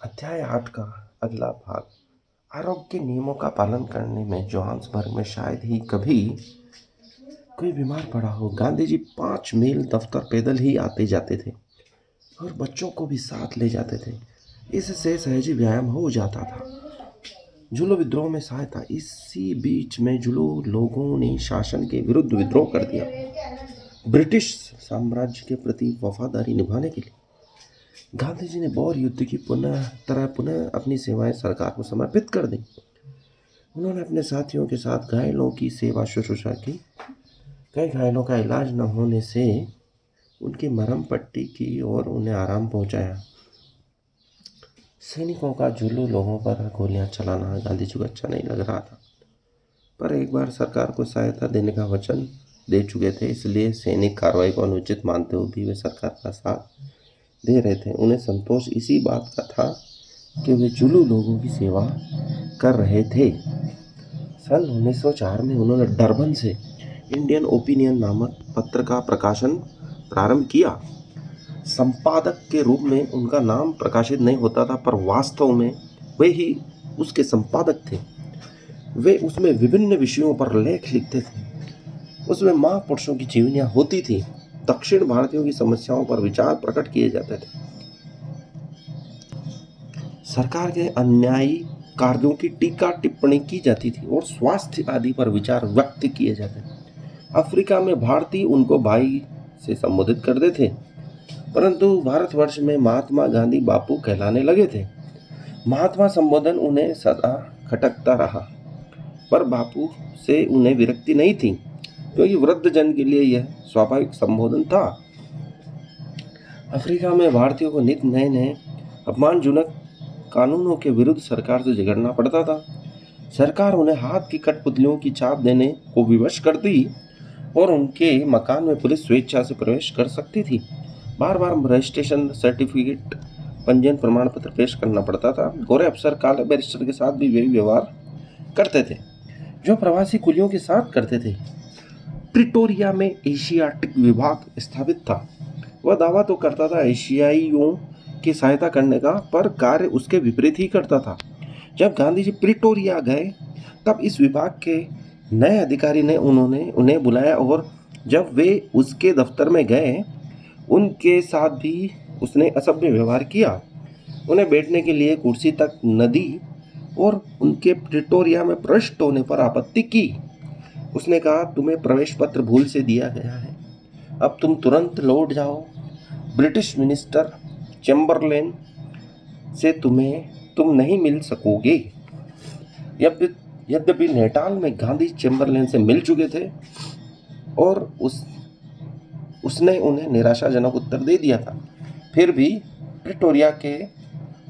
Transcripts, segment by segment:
अध्याय 8 का अगला भाग। आरोग्य नियमों का पालन करने में जोहान्सबर्ग में शायद ही कभी कोई बीमार पड़ा हो। गांधी जी 5 मील दफ्तर पैदल ही आते जाते थे और बच्चों को भी साथ ले जाते थे। इससे सहज व्यायाम हो जाता था। जुलू विद्रोह में सहायता। इसी बीच में जुलू लोगों ने शासन के विरुद्ध विद्रोह कर दिया। ब्रिटिश साम्राज्य के प्रति वफादारी निभाने के लिए गांधी जी ने बौर युद्ध की पुनः अपनी सेवाएं सरकार को समर्पित कर दी। उन्होंने अपने साथियों के साथ घायलों की सेवा शुश्रूषा की। कई घायलों का इलाज न होने से उनकी मरहम पट्टी की और उन्हें आराम पहुंचाया। सैनिकों का जुलू लोगों पर गोलियां चलाना गांधी जी को अच्छा नहीं लग रहा था, पर एक बार सरकार को सहायता देने का वचन दे चुके थे, इसलिए सैनिक कार्रवाई को अनुचित मानते हुए भी वे सरकार का साथ दे रहे थे। उन्हें संतोष इसी बात का था कि वे जुलू लोगों की सेवा कर रहे थे। सन 1904 में उन्होंने डरबन से इंडियन ओपिनियन नामक पत्र का प्रकाशन प्रारंभ किया। संपादक के रूप में उनका नाम प्रकाशित नहीं होता था, पर वास्तव में वे ही उसके संपादक थे। वे उसमें विभिन्न विषयों पर लेख लिखते थे। उसमें महापुरुषों की जीवनियां होती थी। दक्षिण भारतीयों की समस्याओं पर विचार प्रकट किए जाते थे। सरकार के अन्यायी कार्यों की टीका टिप्पणी की जाती थी और स्वास्थ्य आदि पर विचार व्यक्त किए जाते थे। अफ्रीका में भारतीय उनको भाई से संबोधित करते थे, परंतु भारतवर्ष में महात्मा गांधी बापू कहलाने लगे थे। महात्मा संबोधन उन्हें सदा खटकता रहा, पर बापू से उन्हें विरक्ति नहीं थी, क्योंकि वृद्ध जन के लिए यह स्वाभाविक संबोधन था। अफ्रीका में भारतीयों को नित नए नए अपमानजनक कानूनों के विरुद्ध सरकार से झगड़ना पड़ता था। सरकार उन्हें हाथ की कठपुतलियों की छाप देने को विवश करती और उनके मकान में पुलिस स्वेच्छा से प्रवेश कर सकती थी। बार बार रजिस्ट्रेशन सर्टिफिकेट, पंजीयन प्रमाण पत्र पेश करना पड़ता था। गोरे अफसर काले बैरिस्टर के साथ भी वही व्यवहार करते थे जो प्रवासी कुलियों के साथ करते थे। प्रिटोरिया में एशियाटिक विभाग स्थापित था। वह दावा तो करता था एशियाइयों की सहायता करने का, पर कार्य उसके विपरीत ही करता था। जब गांधी जी प्रिटोरिया गए तब इस विभाग के नए अधिकारी ने उन्हें बुलाया और जब वे उसके दफ्तर में गए उनके साथ भी उसने असभ्य व्यवहार किया। उन्हें बैठने के लिए कुर्सी तक न दी और उनके प्रिटोरिया में प्रविष्ट होने पर आपत्ति की। उसने कहा, तुम्हें प्रवेश पत्र भूल से दिया गया है, अब तुम तुरंत लौट जाओ। ब्रिटिश मिनिस्टर चैम्बरलेन से तुम नहीं मिल सकोगे। यद्यपि नेटाल में गांधी चैम्बरलेन से मिल चुके थे और उसने उन्हें निराशाजनक उत्तर दे दिया था, फिर भी प्रिटोरिया के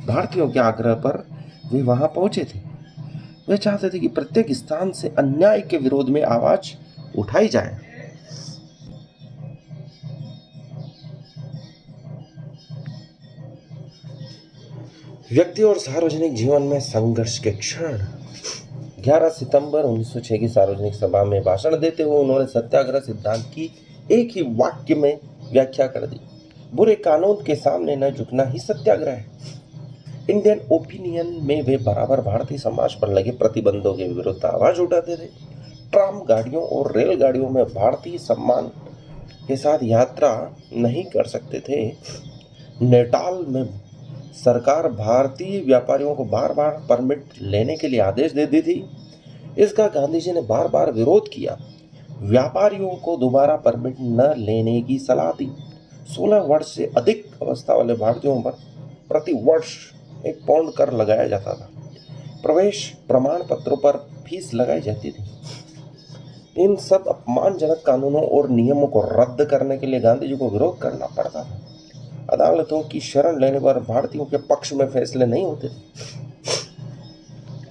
भारतीयों के आग्रह पर वे वहां पहुंचे थे। वे चाहते थे कि प्रत्येक स्थान से अन्याय के विरोध में आवाज उठाई जाए। व्यक्ति और सार्वजनिक जीवन में संघर्ष के क्षण। 11 सितंबर 1906 की सार्वजनिक सभा में भाषण देते हुए उन्होंने सत्याग्रह सिद्धांत की एक ही वाक्य में व्याख्या कर दी, बुरे कानून के सामने न झुकना ही सत्याग्रह है। इंडियन ओपिनियन में वे बराबर भारतीय समाज पर लगे प्रतिबंधों के विरुद्ध आवाज उठाते थे। ट्राम गाड़ियों और रेलगाड़ियों में भारतीय सम्मान के साथ यात्रा नहीं कर सकते थे। नेटाल में सरकार भारतीय व्यापारियों को बार बार परमिट लेने के लिए आदेश देती थी। इसका गांधी जी ने बार बार विरोध किया। व्यापारियों को दोबारा परमिट न लेने की सलाह दी। 16 वर्ष से अधिक अवस्था वाले भारतीयों पर प्रति वर्ष 1 पाउंड कर लगाया जाता था। प्रवेश प्रमाण पत्रों पर फीस लगाई जाती थी। इन सब अपमानजनक कानूनों और नियमों को रद्द करने के लिए गांधी जी को विरोध करना पड़ता था। अदालतों की शरण लेने पर भारतीयों के पक्ष में फैसले नहीं होते थे।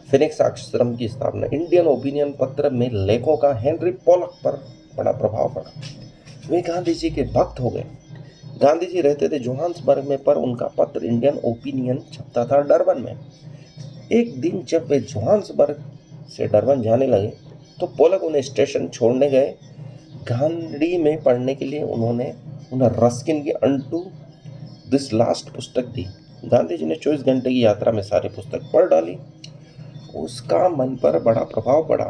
फिनिक्स आश्रम की स्थापना। इंडियन ओपिनियन पत्र में लेखों का हेनरी पोलक पर बड़ा प्रभाव पड़ा। वे गांधी जी के भक्त हो गए। गांधी जी रहते थे जोहान्सबर्ग में, पर उनका पत्र इंडियन ओपिनियन छपता था डरबन में। एक दिन जब वे जोहान्सबर्ग से डरबन जाने लगे तो पोलक उन्हें स्टेशन छोड़ने गए। गांधी में पढ़ने के लिए उन्हें रस्किन की अनटू दिस लास्ट पुस्तक दी। गांधी जी ने 24 घंटे की यात्रा में सारी पुस्तक पढ़ डाली। उसका मन पर बड़ा प्रभाव पड़ा।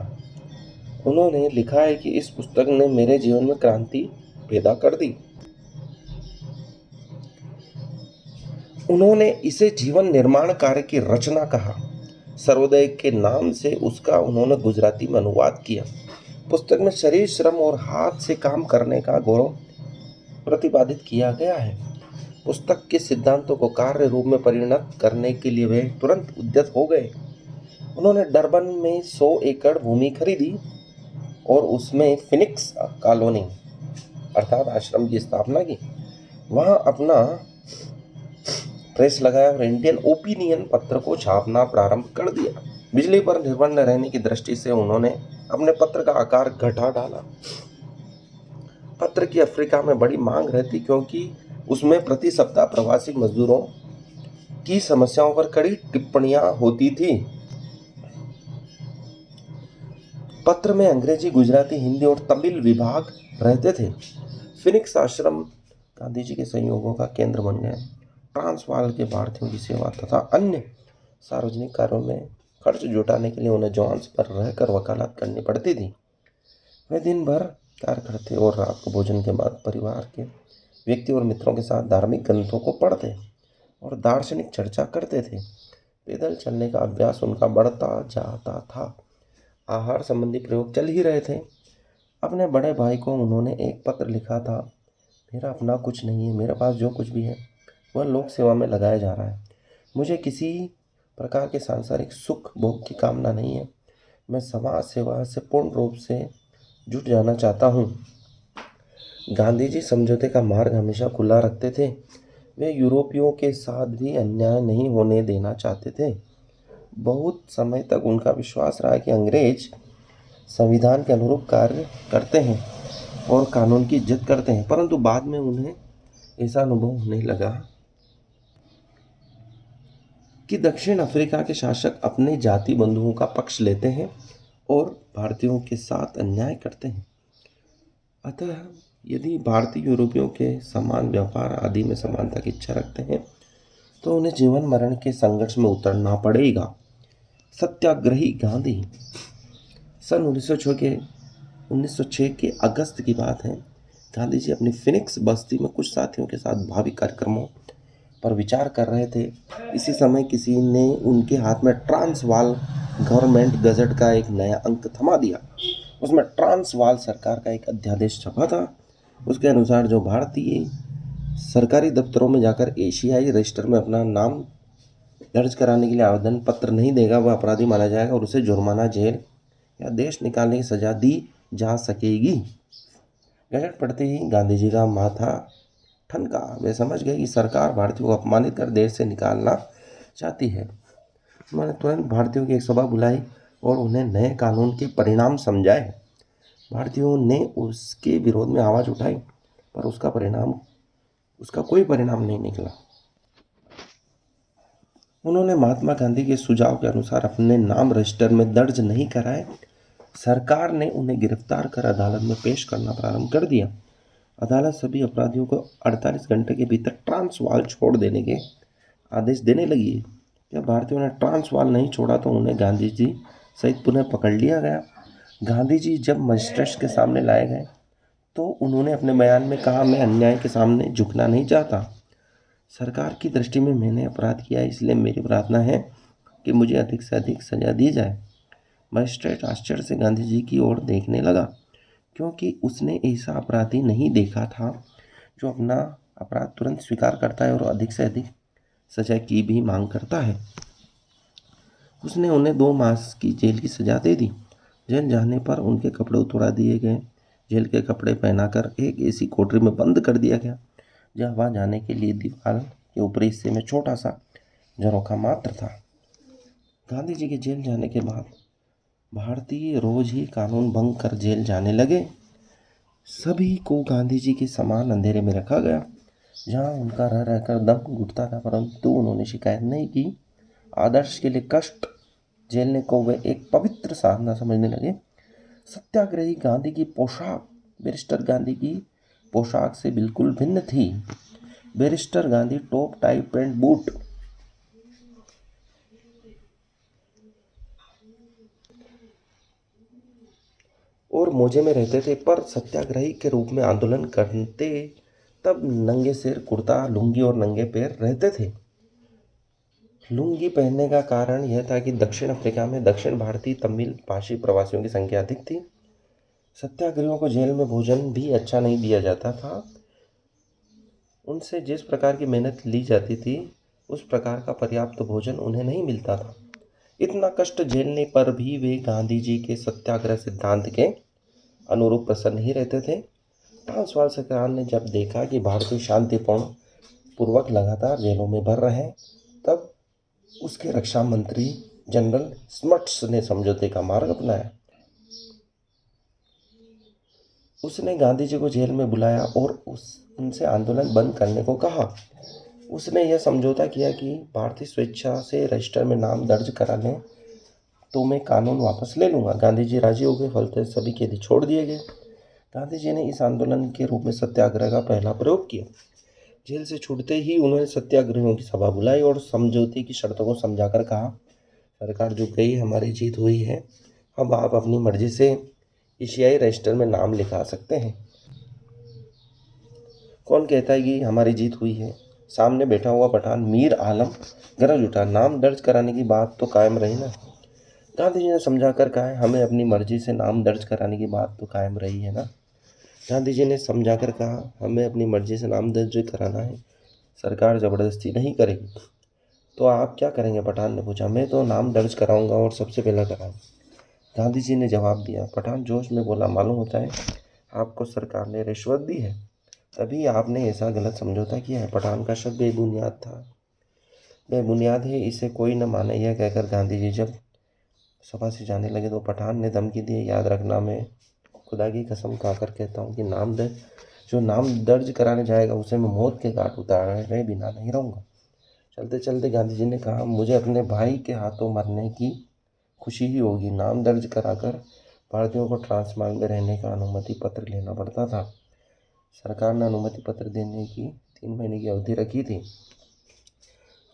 उन्होंने लिखा है कि इस पुस्तक ने मेरे जीवन में क्रांति पैदा कर दी। उन्होंने इसे जीवन निर्माण कार्य की रचना कहा। सर्वोदय के नाम से उसका उन्होंने गुजराती में अनुवाद किया। पुस्तक में शरीर श्रम और हाथ से काम करने का गौरव प्रतिपादित किया गया है। पुस्तक के सिद्धांतों को कार्य रूप में परिणत करने के लिए वे तुरंत उद्यत हो गए। उन्होंने डरबन में 100 एकड़ भूमि खरीदी और उसमें फिनिक्स कॉलोनी अर्थात आश्रम की स्थापना की। वहां अपना प्रेस लगाया और इंडियन ओपिनियन पत्र को छापना प्रारंभ कर दिया। बिजली पर निर्भर न रहने की दृष्टि से उन्होंने अपने पत्र का आकार घटा डाला। पत्र की अफ्रीका में बड़ी मांग रहती क्योंकि उसमें प्रति सप्ताह प्रवासी मजदूरों की समस्याओं पर कड़ी टिप्पणियां होती थी। पत्र में अंग्रेजी, गुजराती, हिंदी और तमिल विभाग रहते थे। फिनिक्स आश्रम गांधी जी के संयोगों का केंद्र बन गया। ट्रांसवाल के भारतीयों की सेवा तथा अन्य सार्वजनिक कार्यों में खर्च जुटाने के लिए उन्हें जोहान्स पर रहकर वकालत करनी पड़ती थी। वे दिन भर कार्य करते और रात को भोजन के बाद परिवार के व्यक्ति और मित्रों के साथ धार्मिक ग्रंथों को पढ़ते और दार्शनिक चर्चा करते थे। पैदल चलने का अभ्यास उनका बढ़ता जाता था। आहार संबंधी प्रयोग चल ही रहे थे। अपने बड़े भाई को उन्होंने एक पत्र लिखा था, मेरा अपना कुछ नहीं है, मेरे पास जो कुछ भी है वह लोक सेवा में लगाया जा रहा है। मुझे किसी प्रकार के सांसारिक सुख भोग की कामना नहीं है। मैं समाज सेवा से पूर्ण रूप से जुट जाना चाहता हूँ। गांधी जी समझौते का मार्ग हमेशा खुला रखते थे। वे यूरोपियों के साथ भी अन्याय नहीं होने देना चाहते थे। बहुत समय तक उनका विश्वास रहा कि अंग्रेज संविधान के अनुरूप कार्य करते हैं और कानून की इज्जत करते हैं, परंतु बाद में उन्हें ऐसा अनुभव होने लगा कि दक्षिण अफ्रीका के शासक अपने जाति बंधुओं का पक्ष लेते हैं और भारतीयों के साथ अन्याय करते हैं। अतः यदि भारतीय यूरोपियों के समान व्यापार आदि में समानता की इच्छा रखते हैं तो उन्हें जीवन मरण के संघर्ष में उतरना पड़ेगा। सत्याग्रही गांधी। सन 1906 के अगस्त की बात है। गांधी जी अपनी फिनिक्स बस्ती में कुछ साथियों के साथ भावी कार्यक्रमों पर विचार कर रहे थे। इसी समय किसी ने उनके हाथ में ट्रांसवाल गवर्नमेंट गजट का एक नया अंक थमा दिया। उसमें ट्रांसवाल सरकार का एक अध्यादेश छपा था। उसके अनुसार जो भारतीय सरकारी दफ्तरों में जाकर एशियाई रजिस्टर में अपना नाम दर्ज कराने के लिए आवेदन पत्र नहीं देगा वह अपराधी माना जाएगा और उसे जुर्माना, जेल या देश निकालने की सजा दी जा सकेगी। गजट पढ़ते ही गांधी जी का माथा ठनका। वे समझ गए कि सरकार भारतीयों को अपमानित कर देश से निकालना चाहती है। उन्होंने तुरंत भारतीयों की एक सभा बुलाई और उन्हें नए कानून के परिणाम समझाए। भारतीयों ने उसके विरोध में आवाज़ उठाई पर उसका कोई परिणाम नहीं निकला। उन्होंने महात्मा गांधी के सुझाव के अनुसार अपने नाम रजिस्टर में दर्ज नहीं कराए। सरकार ने उन्हें गिरफ्तार कर अदालत में पेश करना प्रारंभ कर दिया। अदालत सभी अपराधियों को 48 घंटे के भीतर ट्रांसवाल छोड़ देने के आदेश देने लगी। जब भारतीयों ने ट्रांसवाल नहीं छोड़ा तो उन्हें गांधी जी सहित पुनः पकड़ लिया गया। गांधी जी जब मजिस्ट्रेट के सामने लाए गए तो उन्होंने अपने बयान में कहा, मैं अन्याय के सामने झुकना नहीं चाहता। सरकार की दृष्टि में मैंने अपराध किया है, इसलिए मेरी प्रार्थना है कि मुझे अधिक से अधिक सजा दी जाए। मजिस्ट्रेट आश्चर्य से गांधी जी की ओर देखने लगा क्योंकि उसने ऐसा अपराधी नहीं देखा था जो अपना अपराध तुरंत स्वीकार करता है और अधिक से अधिक सजा की भी मांग करता है। उसने उन्हें 2 मास की जेल की सजा दे दी। जेल जाने पर उनके कपड़े उतरा दिए गए। जेल के कपड़े पहनाकर एक ऐसी कोठरी में बंद कर दिया गया जहाँ वहाँ जाने के लिए दीवार के ऊपरी हिस्से में छोटा सा झरोखा मात्र था। गांधी जी के जेल जाने के बाद भारतीय रोज ही कानून भंग कर जेल जाने लगे। सभी को गांधी जी के समान अंधेरे में रखा गया जहाँ उनका रह रहकर दम घुटता था, परंतु उन्होंने शिकायत नहीं की। आदर्श के लिए कष्ट झेलने को वे एक पवित्र साधना समझने लगे। सत्याग्रही गांधी की पोशाक बैरिस्टर गांधी की पोशाक से बिल्कुल भिन्न थी। Barrister Gandhi top tie pant boot और मौजे में रहते थे, पर सत्याग्रही के रूप में आंदोलन करते तब नंगे सिर, कुर्ता, लुंगी और नंगे पैर रहते थे। लुंगी पहनने का कारण यह था कि दक्षिण अफ्रीका में दक्षिण भारतीय तमिल भाषी प्रवासियों की संख्या अधिक थी। सत्याग्रहियों को जेल में भोजन भी अच्छा नहीं दिया जाता था। उनसे जिस प्रकार की मेहनत ली जाती थी, उस प्रकार का पर्याप्त भोजन उन्हें नहीं मिलता था। इतना कष्ट झेलने पर भी वे गांधी जी के सत्याग्रह सिद्धांत के अनुरूप प्रसन्न ही रहते थे। ट्रांसवाल सरकार ने जब देखा कि भारतीय शांतिपूर्ण पूर्वक लगातार जेलों में भर रहे हैं, तब उसके रक्षा मंत्री जनरल स्मट्स ने समझौते का मार्ग अपनाया। उसने गांधी जी को जेल में बुलाया और उनसे आंदोलन बंद करने को कहा। उसने यह समझौता किया कि भारतीय स्वेच्छा से रजिस्टर में नाम दर्ज करा लें तो मैं कानून वापस ले लूँगा। गांधी जी राजी हो गए, फलते सभी कैदी छोड़ दिए गए। गांधी जी ने इस आंदोलन के रूप में सत्याग्रह का पहला प्रयोग किया। जेल से छूटते ही उन्होंने सत्याग्रहियों की सभा बुलाई और समझौते की शर्तों को समझाकर कहा, सरकार झुक गई, हमारी जीत हुई है, अब आप अपनी मर्जी से एशियाई रजिस्टर में नाम लिखा सकते हैं। कौन कहता है कि हमारी जीत हुई है? सामने बैठा हुआ पठान मीर आलम गरज उठा, नाम दर्ज कराने की बात तो कायम रही ना। गांधी जी ने समझा कर कहा, हमें अपनी मर्जी से नाम दर्ज कराने की बात तो कायम रही है ना। गांधी जी ने समझा कर कहा, हमें अपनी मर्जी से नाम दर्ज कराना है, सरकार ज़बरदस्ती नहीं करेगी। तो आप क्या करेंगे? पठान ने पूछा। मैं तो नाम दर्ज कराऊंगा और सबसे पहला कराऊंगा, गांधी जी ने जवाब दिया। पठान जोश में बोला, मालूम होता है आपको सरकार ने रिश्वत दी है, तभी आपने ऐसा गलत समझौता किया है। पठान का शक बेबुनियाद था। बेबुनियाद है, इसे कोई न माने। यह कहकर गांधी जी जब सभा से जाने लगे तो पठान ने धमकी दी, याद रखना, मैं खुदा की कसम खाकर कहता हूँ कि जो नाम दर्ज कराने जाएगा उसे मैं मौत के घाट उतारे बिना नहीं रहूँगा। चलते चलते गांधी जी ने कहा, मुझे अपने भाई के हाथों मरने की खुशी ही होगी। नाम दर्ज कराकर भारतीयों को ट्रांसवाल में रहने का अनुमति पत्र लेना पड़ता था। सरकार ने अनुमति पत्र देने की 3 महीने की अवधि रखी थी।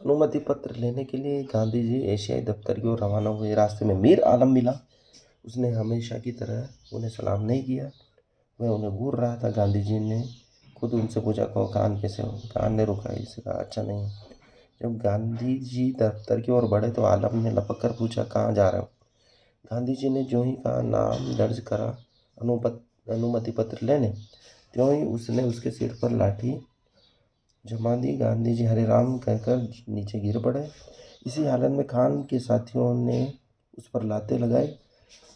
अनुमति पत्र लेने के लिए गांधी जी एशियाई दफ्तर की ओर रवाना हुए। रास्ते में मीर आलम मिला। उसने हमेशा की तरह उन्हें सलाम नहीं किया, वह उन्हें घूर रहा था। गांधी जी ने खुद उनसे पूछा, कहो कान कैसे हो? कान ने रुका, इसे कहा अच्छा नहीं। जब गांधी जी दफ्तर की ओर बढ़े तो आलम ने लपक कर पूछा, कहाँ जा रहे हो? गांधी जी ने जो ही कहा, नाम दर्ज करा अनुमति पत्र लेने, त्यों ही उसने उसके सिर पर लाठी जमा दी। गांधी जी हरे राम कहकर नीचे गिर पड़े। इसी हालत में खान के साथियों ने उस पर लाते लगाए,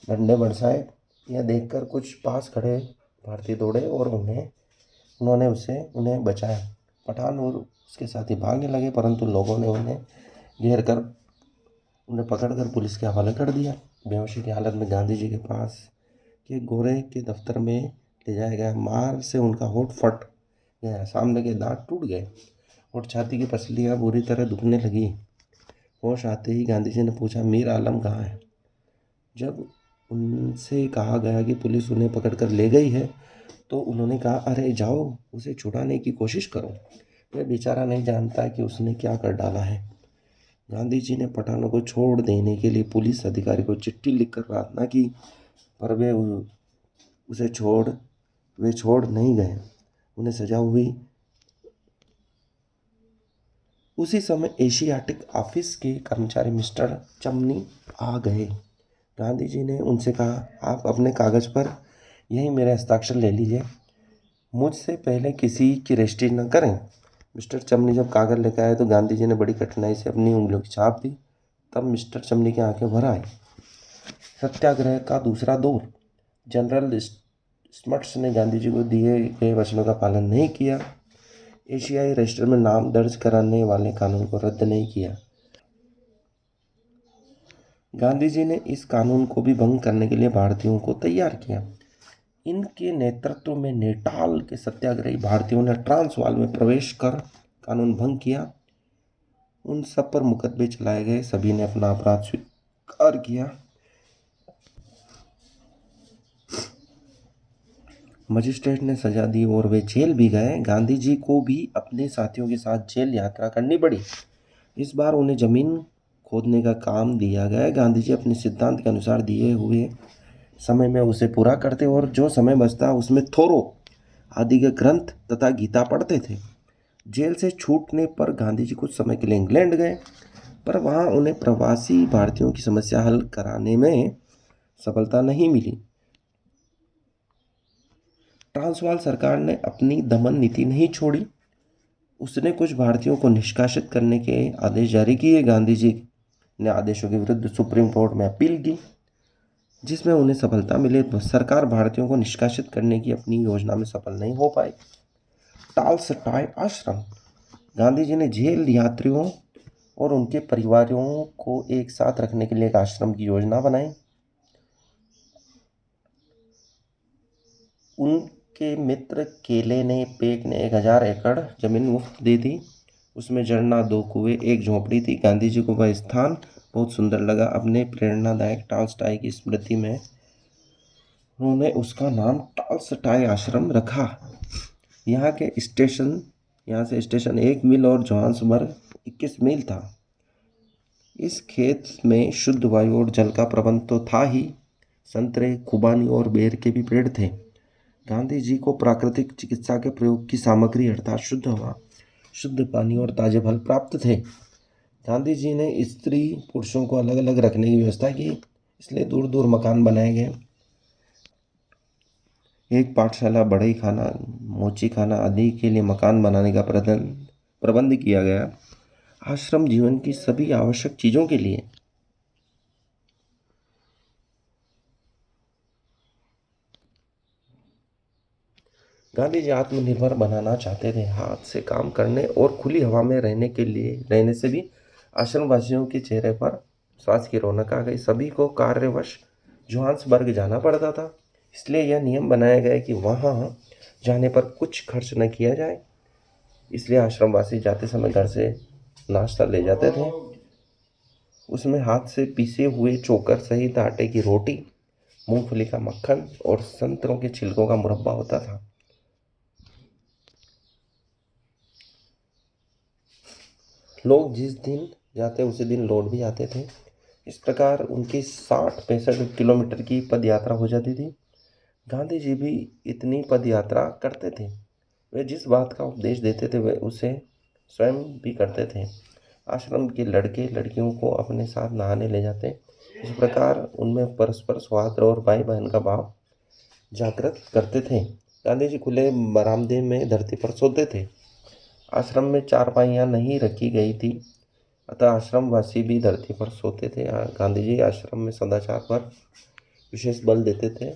डंडे बरसाए। यह देखकर कुछ पास खड़े भारतीय दौड़े और उन्होंने उन्हें बचाया। पठान और उसके साथी भागने लगे, परंतु लोगों ने उन्हें पकड़कर पुलिस के हवाले कर दिया। बेहोशी की हालत में गांधी जी के पास के गोरे के दफ्तर में ले जाया गया। मार से उनका होठ फट गया, सामने के दांत टूट गए और छाती की पसलियां बुरी तरह दुखने लगी। होश आते ही गांधी जी ने पूछा, मीर आलम कहाँ है? जब उनसे कहा गया कि पुलिस उन्हें पकड़कर ले गई है, तो उन्होंने कहा, अरे जाओ उसे छुड़ाने की कोशिश करो, वह बेचारा नहीं जानता कि उसने क्या कर डाला है। गांधी जी ने पठानों को छोड़ देने के लिए पुलिस अधिकारी को चिट्ठी लिखकर प्रार्थना की, पर वे छोड़ नहीं गए। उन्हें सजा हुई। उसी समय एशियाटिक ऑफिस के कर्मचारी मिस्टर चमनी आ गए। गांधी जी ने उनसे कहा, आप अपने कागज़ पर यही मेरे हस्ताक्षर ले लीजिए, मुझसे पहले किसी की रजिस्ट्री न करें। मिस्टर चमनी जब कागज़ लेकर आए तो गांधी जी ने बड़ी कठिनाई से अपनी उंगलियों की छाप दी। तब मिस्टर चमनी की आंखें भर आई। सत्याग्रह का दूसरा दौर। जनरल स्मट्स ने गांधी जी को दिए गए वचनों का पालन नहीं किया। एशियाई रजिस्टर में नाम दर्ज कराने वाले कानून को रद्द नहीं किया। गांधी जी ने इस कानून को भी भंग करने के लिए भारतीयों को तैयार किया। इनके नेतृत्व में नेटाल के सत्याग्रही भारतीयों ने ट्रांसवाल में प्रवेश कर कानून भंग किया। उन सब पर मुकदमे चलाए गए। सभी ने अपना अपराध स्वीकार किया। मजिस्ट्रेट ने सजा दी और वे जेल भी गए। गांधी जी को भी अपने साथियों के साथ जेल यात्रा करनी पड़ी। इस बार उन्हें जमीन खोदने का काम दिया गया। गांधी जी अपने सिद्धांत के अनुसार दिए हुए समय में उसे पूरा करते और जो समय बचता उसमें थोरो आदि के ग्रंथ तथा गीता पढ़ते थे। जेल से छूटने पर गांधी जी कुछ समय के लिए इंग्लैंड गए, पर वहाँ उन्हें प्रवासी भारतीयों की समस्या हल कराने में सफलता नहीं मिली। ट्रांसवाल सरकार ने अपनी दमन नीति नहीं छोड़ी। उसने कुछ भारतीयों को निष्कासित करने के आदेश जारी किए। गांधी जी ने आदेशों के विरुद्ध सुप्रीम कोर्ट में अपील की, जिसमें उन्हें सफलता मिली। सरकार भारतीयों को निष्कासित करने की अपनी योजना में सफल नहीं हो पाई। टालस्टॉय आश्रम। गांधी जी ने जेल यात्रियों और उनके परिवारों को एक साथ रखने के लिए एक आश्रम की योजना बनाई। उनके मित्र केले ने पेक ने 1000 एकड़ जमीन मुफ्त दे दी। उसमें झरना, 2 कुएं, एक झोपड़ी थी। गांधी जी को वह स्थान बहुत सुंदर लगा। अपने प्रेरणादायक टालस्टॉय की स्मृति में उन्होंने उसका नाम टालस्टॉय आश्रम रखा। यहाँ से स्टेशन 1 मील और जोहान्सबर्ग 21 मील था। इस खेत में शुद्ध वायु और जल का प्रबंध तो था ही, संतरे, खुबानी और बेर के भी पेड़ थे। गांधी जी को प्राकृतिक चिकित्सा के प्रयोग की सामग्री अर्थात शुद्ध हवा, शुद्ध पानी और ताजे फल प्राप्त थे। गांधी जी ने स्त्री पुरुषों को अलग अलग रखने की व्यवस्था की, इसलिए दूर दूर मकान बनाए गए। एक पाठशाला, बढ़ई खाना, मोची खाना आदि के लिए मकान बनाने का प्रबंध किया गया। आश्रम जीवन की सभी आवश्यक चीजों के लिए। गांधी जी आत्मनिर्भर बनाना चाहते थे। हाथ से काम करने और खुली हवा में रहने से भी आश्रमवासियों के चेहरे पर स्वास्थ्य की रौनक आ गई। सभी को कार्यवश जोहान्सबर्ग जाना पड़ता था, इसलिए यह नियम बनाया गया कि वहां जाने पर कुछ खर्च न किया जाए। इसलिए आश्रमवासी जाते समय घर से नाश्ता ले जाते थे। उसमें हाथ से पीसे हुए चोकर सहित आटे की रोटी, मूंगफली का मक्खन और संतरों के छिलकों का मुरब्बा होता था। लोग जिस दिन जाते उसी दिन लौट भी आते थे। इस प्रकार उनकी 60-65 किलोमीटर की पद यात्रा हो जाती थी। गांधी जी भी इतनी पद यात्रा करते थे। वे जिस बात का उपदेश देते थे वे उसे स्वयं भी करते थे। आश्रम के लड़के लड़कियों को अपने साथ नहाने ले जाते। इस प्रकार उनमें परस्पर सौहार्द और भाई बहन का भाव जागृत करते थे। गांधी जी खुले बरामदे में धरती पर सोते थे। आश्रम में चारपाइयाँ नहीं रखी गई थी, अतः आश्रमवासी भी धरती पर सोते थे। गांधी जी आश्रम में सदाचार पर विशेष बल देते थे।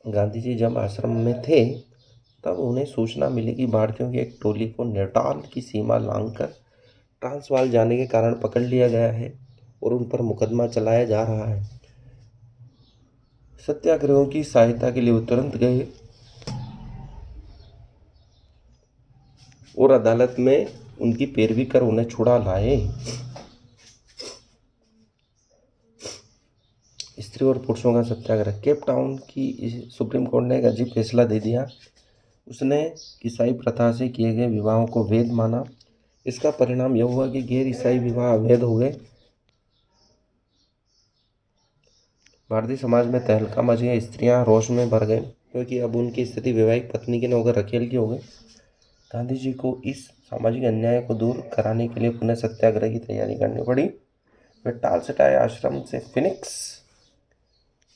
गांधी जी जब आश्रम में थे तब उन्हें सूचना मिली कि भारतीयों की एक टोली को नेटाल की सीमा लांघकर ट्रांसवाल जाने के कारण पकड़ लिया गया है और उन पर मुकदमा चलाया जा रहा है। सत्याग्रहियों की सहायता के लिए वो तुरंत गए और अदालत में उनकी पैरवी कर उन्हें छुड़ा लाए। स्त्री और पुरुषों का सत्याग्रह। केप टाउन की सुप्रीम कोर्ट ने एक अजीब फैसला दे दिया। उसने ईसाई प्रथा से किए गए विवाहों को वैध माना। इसका परिणाम यह हुआ कि गैर ईसाई विवाह अवैध हो गए। भारतीय समाज में तहलका मच गया। स्त्रियां रोष में भर गए क्योंकि अब उनकी स्थिति वैवाहिक पत्नी की न होकर रखेल की हो गई। गांधी जी को इस सामाजिक अन्याय को दूर कराने के लिए पुनः सत्याग्रह की तैयारी करनी पड़ी। वे टालस्टॉय आश्रम से फिनिक्स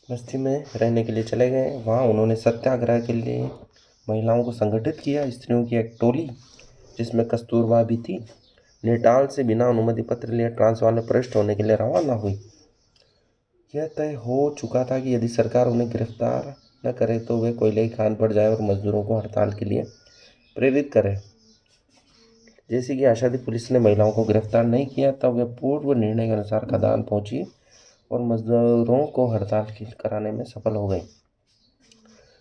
बस्ती में रहने के लिए चले गए। वहाँ उन्होंने सत्याग्रह के लिए महिलाओं को संगठित किया। स्त्रियों की एक टोली, जिसमें कस्तूरबा भी थी, नेटाल से बिना अनुमति पत्र लिए ट्रांसवाल में प्रविष्ट होने के लिए रवाना हुई। यह तय हो चुका था कि यदि सरकार उन्हें गिरफ्तार न करे तो वे कोयले की खान पर जाए और मजदूरों को हड़ताल के लिए प्रेरित करें। जैसे कि आशा थी, पुलिस ने महिलाओं को गिरफ्तार नहीं किया, तब वे पूर्व निर्णय के अनुसार खदान पहुंची और मजदूरों को हड़ताल कराने में सफल हो गई।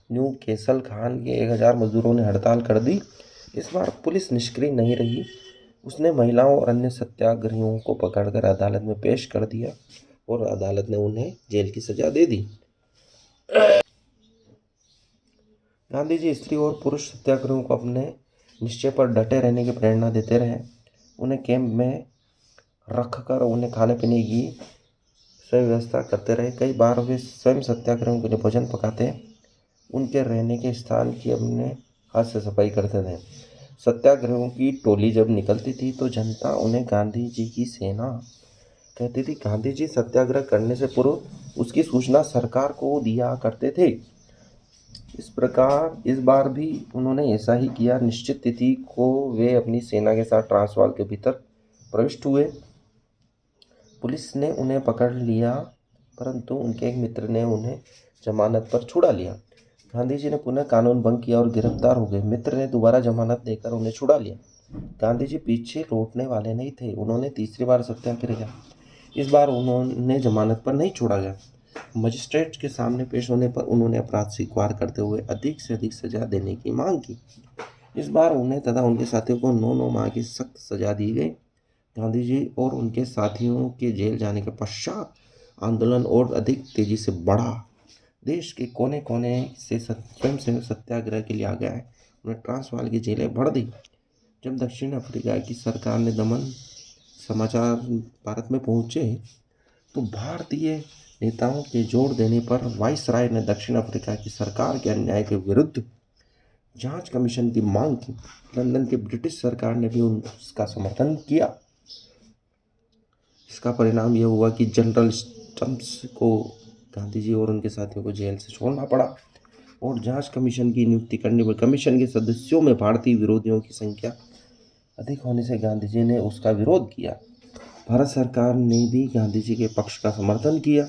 न्यू कैसल खान के 1000 मजदूरों ने हड़ताल कर दी। इस बार पुलिस निष्क्रिय नहीं रही। उसने महिलाओं और अन्य सत्याग्रहियों को पकड़कर अदालत में पेश कर दिया और अदालत ने उन्हें जेल की सजा दे दी। गांधी जी स्त्री और पुरुष सत्याग्रहियों को अपने निश्चय पर डटे रहने की प्रेरणा देते रहे। उन्हें कैंप में रखकर उन्हें खाने पीने की स्वयं व्यवस्था करते रहे। कई बार वे स्वयं सत्याग्रहों के लिए भोजन पकाते, उनके रहने के स्थान की अपने हाथ से सफाई करते थे। सत्याग्रहों की टोली जब निकलती थी तो जनता उन्हें गांधी जी की सेना कहती थी। गांधी जी सत्याग्रह करने से पूर्व उसकी सूचना सरकार को दिया करते थे। इस प्रकार इस बार भी उन्होंने ऐसा ही किया। निश्चित तिथि को वे अपनी सेना के साथ ट्रांसवाल के भीतर प्रविष्ट हुए। पुलिस ने उन्हें पकड़ लिया, परंतु उनके एक मित्र ने उन्हें जमानत पर छुड़ा लिया। गांधी जी ने पुनः कानून भंग किया और गिरफ्तार हो गए। मित्र ने दोबारा जमानत देकर उन्हें छुड़ा लिया। गांधी जी पीछे लौटने वाले नहीं थे। उन्होंने तीसरी बार सत्याग्रह किया। इस बार उन्होंने जमानत पर नहीं छोड़ा गया। मजिस्ट्रेट के सामने पेश होने पर उन्होंने अपराध स्वीकार करते हुए अधिक से अधिक सजा देने की मांग की। इस बार उन्हें तथा उनके साथियों को 9 माह की सख्त सजा दी गई। गांधी जी और उनके साथियों के जेल जाने के पश्चात आंदोलन और अधिक तेजी से बढ़ा। देश के कोने कोने से स्वयं से सत्याग्रह के लिए आ गया है। उन्हें ट्रांसवाल की जेलें भर दी। जब दक्षिण अफ्रीका की सरकार ने दमन समाचार भारत में पहुंचे तो भारतीय नेताओं के जोर देने पर वाइसराय ने दक्षिण अफ्रीका की सरकार के अन्याय के विरुद्ध जांच कमीशन की मांग की। लंदन की ब्रिटिश सरकार ने भी उसका समर्थन किया। इसका परिणाम यह हुआ कि जनरल स्टम्प्स को गांधी जी और उनके साथियों को जेल से छोड़ना पड़ा और जांच कमीशन की नियुक्ति करने पर कमीशन के सदस्यों में भारतीय विरोधियों की संख्या अधिक होने से गांधी जी ने उसका विरोध किया। भारत सरकार ने भी गांधी जी के पक्ष का समर्थन किया,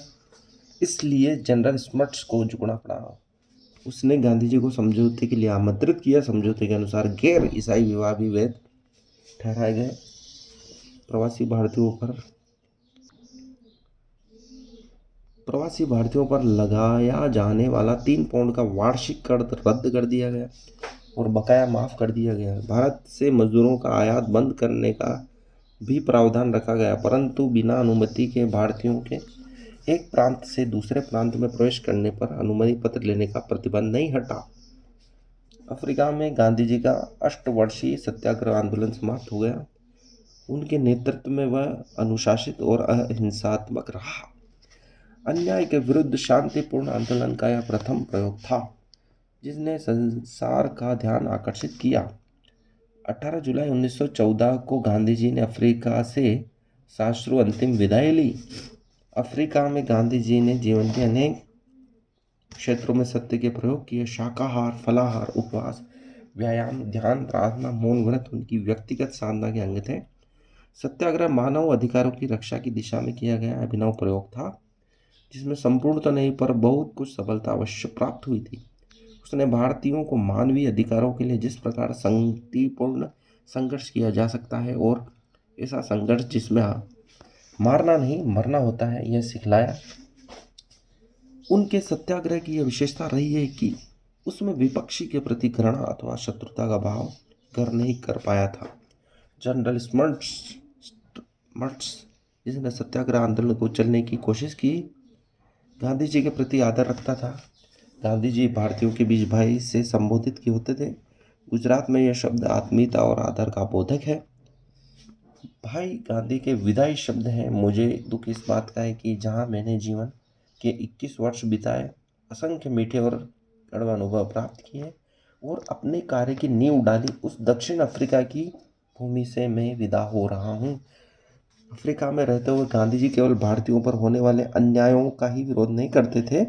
इसलिए जनरल स्टम्प्स को झुकना पड़ा। उसने गांधी जी को समझौते के लिए आमंत्रित किया। समझौते के अनुसार गैर ईसाई विवाह भी वैध ठहराए गए। प्रवासी भारतीयों पर लगाया जाने वाला 3 पाउंड का वार्षिक कर रद्द कर दिया गया और बकाया माफ कर दिया गया। भारत से मजदूरों का आयात बंद करने का भी प्रावधान रखा गया, परंतु बिना अनुमति के भारतीयों के एक प्रांत से दूसरे प्रांत में प्रवेश करने पर अनुमति पत्र लेने का प्रतिबंध नहीं हटा। अफ्रीका में गांधी जी का 8 वर्षीय सत्याग्रह आंदोलन समाप्त हो गया। उनके नेतृत्व में वह अनुशासित और अहिंसात्मक रहा। अन्याय के विरुद्ध शांतिपूर्ण आंदोलन का यह प्रथम प्रयोग था जिसने संसार का ध्यान आकर्षित किया। 18 जुलाई 1914 को गांधी जी ने अफ्रीका से शाश्वत अंतिम विदाई ली। अफ्रीका में गांधी जी ने जीवन के अनेक क्षेत्रों में सत्य के प्रयोग किए। शाकाहार, फलाहार, उपवास, व्यायाम, ध्यान, प्रार्थना, मौन व्रत उनकी व्यक्तिगत साधना के अंग थे। सत्याग्रह मानव अधिकारों की रक्षा की दिशा में किया गया अभिनव प्रयोग था जिसमें संपूर्ण तो नहीं पर बहुत कुछ सफलता अवश्य प्राप्त हुई थी। उसने भारतीयों को मानवीय अधिकारों के लिए जिस प्रकार शांतिपूर्ण संघर्ष किया जा सकता है और ऐसा संघर्ष जिसमें मारना नहीं मरना होता है, यह सिखलाया। उनके सत्याग्रह की यह विशेषता रही है कि उसमें विपक्षी के प्रति घृणा अथवा शत्रुता का भाव घर नहीं कर पाया था। जनरल स्मर्ट्स जिसने सत्याग्रह आंदोलन को चलने की कोशिश की, गांधी जी के प्रति आदर रखता था। गांधी जी भारतीयों के बीच भाई से संबोधित किए होते थे। गुजरात में यह शब्द आत्मीयता और आदर का बोधक है। भाई गांधी के विदाई शब्द हैं। मुझे दुख इस बात का है कि जहां मैंने जीवन के 21 वर्ष बिताए, असंख्य मीठे और कड़वे अनुभव प्राप्त किए और अपने कार्य की नींव डाली, उस दक्षिण अफ्रीका की भूमि से मैं विदा हो रहा हूँ। अफ्रीका में रहते हुए गांधी जी केवल भारतीयों पर होने वाले अन्यायों का ही विरोध नहीं करते थे,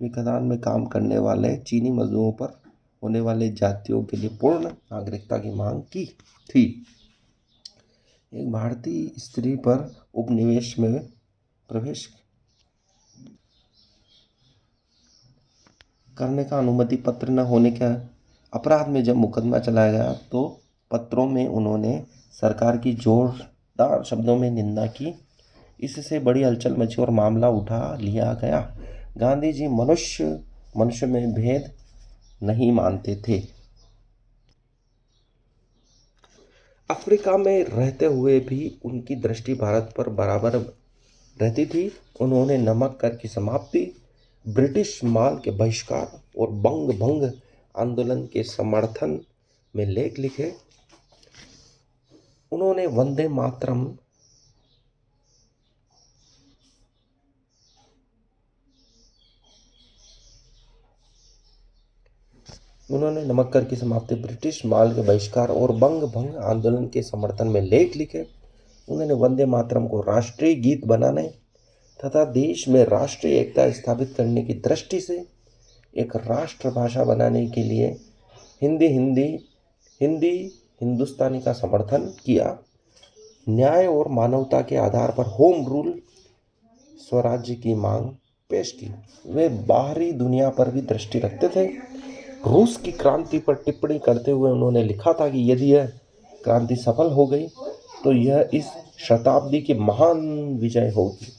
वे खदान में काम करने वाले चीनी मजदूरों पर होने वाले जातियों के लिए पूर्ण नागरिकता की मांग की थी। एक भारतीय स्त्री पर उपनिवेश में प्रवेश करने का अनुमति पत्र न होने के अपराध में जब मुकदमा चलाया गया तो पत्रों में उन्होंने सरकार की जोरदार शब्दों में निंदा की। इससे बड़ी हलचल मची और मामला उठा लिया गया। गांधी जी मनुष्य में भेद नहीं मानते थे। अफ्रीका में रहते हुए भी उनकी दृष्टि भारत पर बराबर रहती थी। उन्होंने नमक कर की समाप्ति, ब्रिटिश माल के बहिष्कार और बंग भंग आंदोलन के समर्थन में लेख लिखे। उन्होंने वंदे मातरम उन्होंने नमक कर की समाप्ति, ब्रिटिश माल के बहिष्कार और बंग भंग आंदोलन के समर्थन में लेख लिखे। उन्होंने वंदे मातरम को राष्ट्रीय गीत बनाने तथा देश में राष्ट्रीय एकता स्थापित करने की दृष्टि से एक राष्ट्रभाषा बनाने के लिए हिंदी हिंदुस्तानी का समर्थन किया। न्याय और मानवता के आधार पर होम रूल स्वराज्य की मांग पेश की। वे बाहरी दुनिया पर भी दृष्टि रखते थे। रूस की क्रांति पर टिप्पणी करते हुए उन्होंने लिखा था कि यदि यह क्रांति सफल हो गई तो यह इस शताब्दी की महान विजय होगी।